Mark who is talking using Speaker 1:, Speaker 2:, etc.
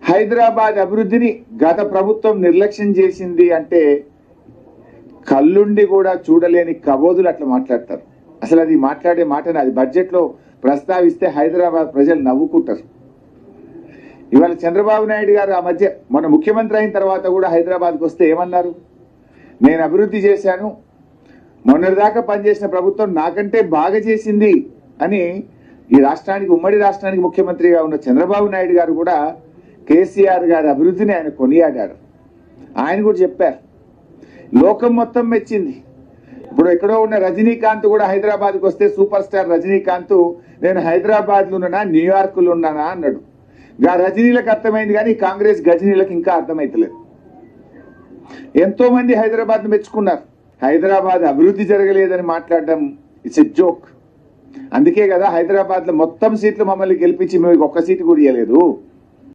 Speaker 1: హైదరాబాద్ అభివృద్ధిని గత ప్రభుత్వం నిర్లక్ష్యం చేసింది అంటే కళ్ళుండి కూడా చూడలేని కబోదులు అట్లా మాట్లాడతారు. అసలు అది మాట్లాడే మాటని అది బడ్జెట్లో ప్రస్తావిస్తే హైదరాబాద్ ప్రజలు నవ్వుకుంటారు. ఇవాళ చంద్రబాబు నాయుడు గారు ఆ మధ్య మన ముఖ్యమంత్రి అయిన తర్వాత కూడా హైదరాబాద్కి వస్తే ఏమన్నారు, నేను అభివృద్ధి చేశాను, మొన్నటిదాకా పనిచేసిన ప్రభుత్వం నాకంటే బాగా చేసింది అని ఈ రాష్ట్రానికి ఉమ్మడి రాష్ట్రానికి ముఖ్యమంత్రిగా ఉన్న చంద్రబాబు నాయుడు గారు కూడా కేసీఆర్ గారి అభివృద్ధిని ఆయన కొనియాడారు. ఆయన కూడా చెప్పారు, లోకం మొత్తం మెచ్చింది. ఇప్పుడు ఎక్కడో ఉన్న రజనీకాంత్ కూడా హైదరాబాద్కి వస్తే సూపర్ స్టార్ రజనీకాంత్ నేను హైదరాబాద్లో ఉన్నానా న్యూయార్క్లో ఉన్నానా అన్నాడు. రజనీలకు అర్థమైంది కానీ కాంగ్రెస్ గజనీలకు ఇంకా అర్థమైతలేదు. ఎంతో మంది హైదరాబాద్ మెచ్చుకున్నారు. హైదరాబాద్ అభివృద్ధి జరగలేదని మాట్లాడడం ఇట్స్ ఎ జోక్. అందుకే కదా హైదరాబాద్ లో మొత్తం సీట్లు మమ్మల్ని గెలిపించి మేము ఒక్క సీటు కూడా ఇవ్వలేదు.